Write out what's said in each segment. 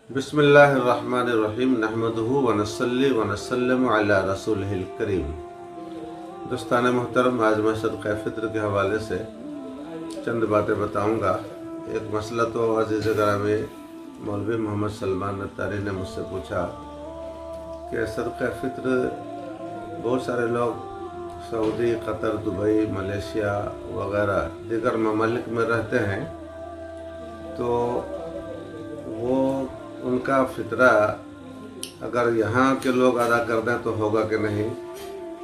बिस्मिल्लाहिर्रहमानिर्रहीम नहमदुहु व नसल्ली व नसल्लिमु अला रसूलिहिल करीम। दोस्तान मोहतरम, आज मैं सदक़ा फ़ित्र के हवाले से चंद बातें बताऊंगा। एक मसला तो अज़ीज़ ग्रामी मौलवी मोहम्मद सलमान अत्तारी ने मुझसे पूछा कि सदक़ा फ़ित्र बहुत सारे लोग सऊदी, कतर, दुबई, मलेशिया वगैरह दीगर ममालिक में रहते हैं, तो वो उनका फ़ितरा अगर यहाँ के लोग अदा कर दें तो होगा कि नहीं,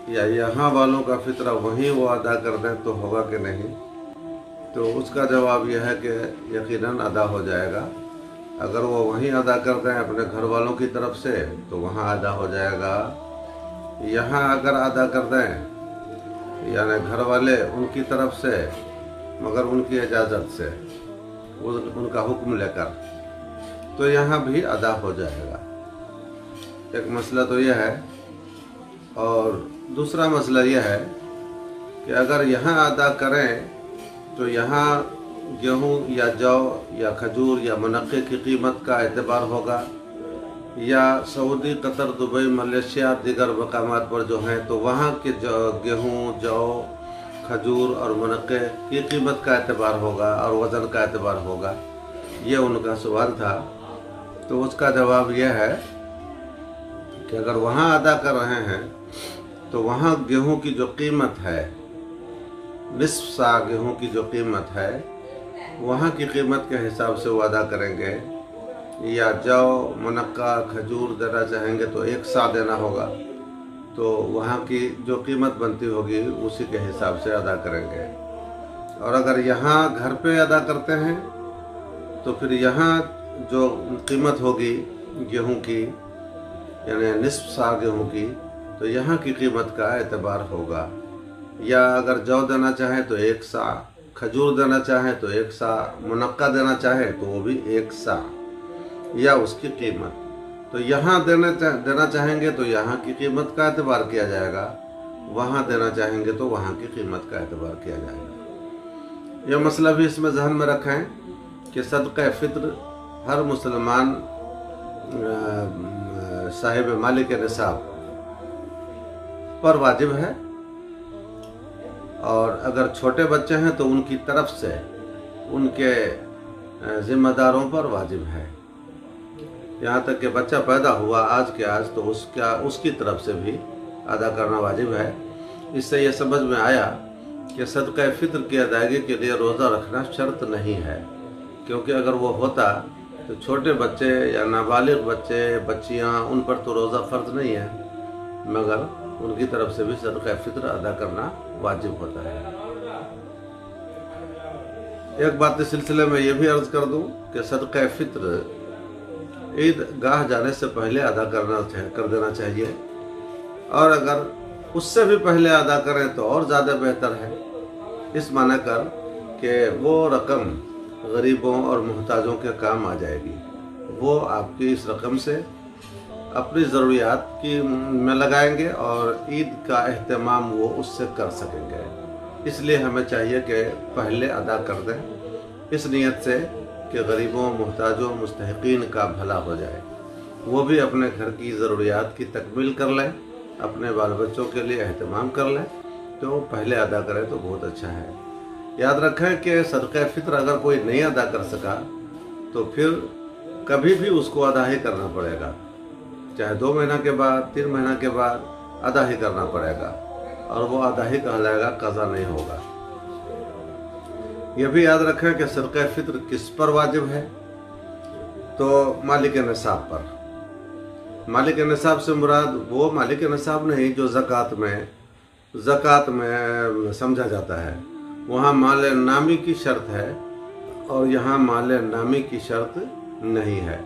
या यहाँ वालों का फ़ितरा वहीं वो अदा कर दें तो होगा कि नहीं। तो उसका जवाब यह है कि यकीनन अदा हो जाएगा। अगर वो वहीं अदा कर दें अपने घर वालों की तरफ से तो वहाँ अदा हो जाएगा। यहाँ अगर अदा कर दें यानी घर वाले उनकी तरफ से मगर उनकी इजाज़त से, उनका हुक्म लेकर, तो यहाँ भी अदा हो जाएगा। एक मसला तो यह है, और दूसरा मसला यह है कि अगर यहाँ अदा करें तो यहाँ गेहूँ या जौ या खजूर या मुनक्के की कीमत का एतबार होगा, या सऊदी, कतर, दुबई, मलेशिया दीगर मकामात पर जो हैं तो वहाँ के गेहूँ, जौ, खजूर और मुनक्के की कीमत का एतबार होगा और वज़न का एतबार होगा। ये उनका सवाल था। तो उसका जवाब यह है कि अगर वहाँ अदा कर रहे हैं तो वहाँ गेहूँ की जो कीमत है, निस्फ सा गेहूँ की जो कीमत है, वहाँ की कीमत के हिसाब से वो अदा करेंगे। या जौ, मुनक्का, खजूर देना चाहेंगे तो 1 सा देना होगा, तो वहाँ की जो कीमत बनती होगी उसी के हिसाब से अदा करेंगे। और अगर यहाँ घर पे अदा करते हैं तो फिर यहाँ जो कीमत होगी गेहूं की, यानी निस्फ सा गेहूं की, तो यहाँ की कीमत का एतबार होगा। या अगर जौ देना चाहें तो 1 सा, खजूर देना चाहें तो 1 सा, मुनक्का देना चाहें तो वो भी 1 सा या उसकी कीमत। तो यहाँ देना चाहेंगे तो यहाँ की कीमत का एतबार किया जाएगा, वहाँ देना चाहेंगे तो वहाँ की कीमत का एतबार किया जाएगा। यह मसला भी इसमें ज़हन में रखें कि सदक़ा फ़ित्र हर मुसलमान साहिब मालिक निसाब पर वाजिब है, और अगर छोटे बच्चे हैं तो उनकी तरफ से उनके ज़िम्मेदारों पर वाजिब है। यहाँ तक कि बच्चा पैदा हुआ आज के आज तो उसकी तरफ से भी अदा करना वाजिब है। इससे यह समझ में आया कि सदक़ा फ़ित्र की अदायगी के लिए रोज़ा रखना शर्त नहीं है, क्योंकि अगर वो होता तो छोटे बच्चे या नाबालिग बच्चे, बच्चियां, उन पर तो रोज़ा फ़र्ज नहीं है, मगर उनकी तरफ से भी सदक़ा फ़ित्र अदा करना वाजिब होता है। एक बात इस सिलसिले में ये भी अर्ज़ कर दूं कि सदक़ा फ़ित्र ईद गाह जाने से पहले अदा कर देना चाहिए, और अगर उससे भी पहले अदा करें तो और ज़्यादा बेहतर है। इस माना कर कि वो रकम गरीबों और मुहताजों के काम आ जाएगी, वो आपकी इस रकम से अपनी ज़रूरियात की में लगाएंगे और ईद का अहतमाम वो उससे कर सकेंगे। इसलिए हमें चाहिए कि पहले अदा कर दें, इस नीयत से कि गरीबों, मुहताजों, मुस्तहिकीन का भला हो जाए, वो भी अपने घर की ज़रूरियात की तकमील कर लें, अपने बाल बच्चों के लिए अहतमाम कर लें। तो पहले अदा करें तो बहुत अच्छा है। याद रखें कि सदक़ा फ़ित्र अगर कोई नहीं अदा कर सका तो फिर कभी भी उसको अदा ही करना पड़ेगा, चाहे 2 महीना के बाद, 3 महीना के बाद अदा ही करना पड़ेगा, और वो अदा ही कहलाएगा, क़ज़ा नहीं होगा। यह भी याद रखें कि सदक़ा फ़ित्र किस पर वाजिब है, तो मालिक निसाब पर। मालिक निसाब से मुराद वो मालिक निसाब नहीं जो ज़कात में समझा जाता है। वहाँ माल नामी की शर्त है और यहाँ माल नामी की शर्त नहीं है।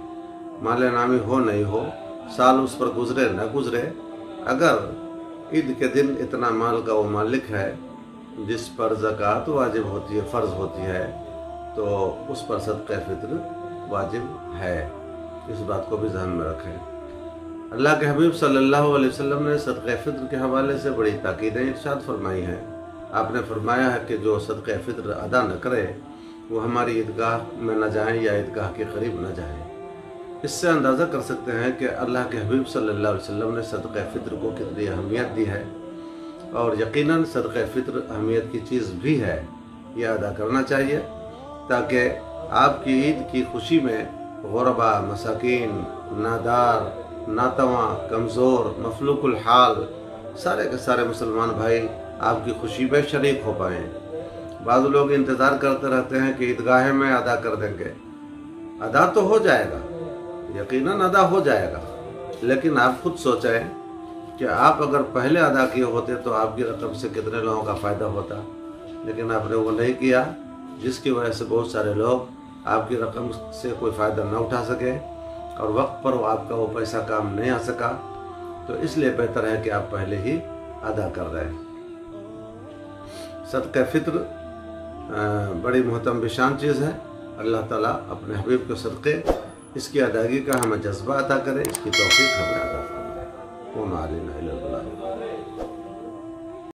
माल नामी हो नहीं हो, साल उस पर गुजरे न गुजरे, अगर ईद के दिन इतना माल का वो मालिक है जिस पर ज़कात वाजिब होती है, फ़र्ज़ होती है, तो उस पर सदक़ा फ़ित्र वाजिब है। इस बात को भी ध्यान में रखें। अल्लाह के हबीब सल्लल्लाहु अलैहि वसल्लम ने सदक़ा फ़ित्र के हवाले से बड़ी ताकीदें इरशाद फरमाई हैं। आपने फरमाया है कि जो सदक़ा फ़ित्र अदा न करे वो हमारी ईदगाह में न जाएं या ईदगाह के करीब न जाएं। इससे अंदाज़ा कर सकते हैं कि अल्लाह के हबीब सल्लल्लाहु अलैहि वसल्लम ने सदक़े फ़ित्र को कितनी अहमियत दी है, और यकीनन सदक़े फ़ित्र अहमियत की चीज़ भी है, यह अदा करना चाहिए ताकि आपकी ईद की खुशी में गुरबा, मसाकीन, नादार, नातवा, कमज़ोर, मफलूकुल हाल सारे के सारे मुसलमान भाई आपकी खुशी में शरीक हो पाएँ। बाज़ लोग इंतज़ार करते रहते हैं कि ईदगाह में अदा कर देंगे। अदा तो हो जाएगा, यकीनन अदा हो जाएगा, लेकिन आप खुद सोचें कि आप अगर पहले अदा किए होते तो आपकी रकम से कितने लोगों का फ़ायदा होता। लेकिन आपने वो नहीं किया, जिसकी वजह से बहुत सारे लोग आपकी रकम से कोई फ़ायदा न उठा सके और वक्त पर आपका वो पैसा काम नहीं आ सका। तो इसलिए बेहतर है कि आप पहले ही अदा कर दें। सदक़े फ़ित्र बड़ी मुहतरम बिशान चीज़ है। अल्लाह ताला अपने हबीब के सदक़े इसकी अदायगी का हमें जज्बा अता करे, इसकी तौफ़ीक़ हमें अता फरमाए।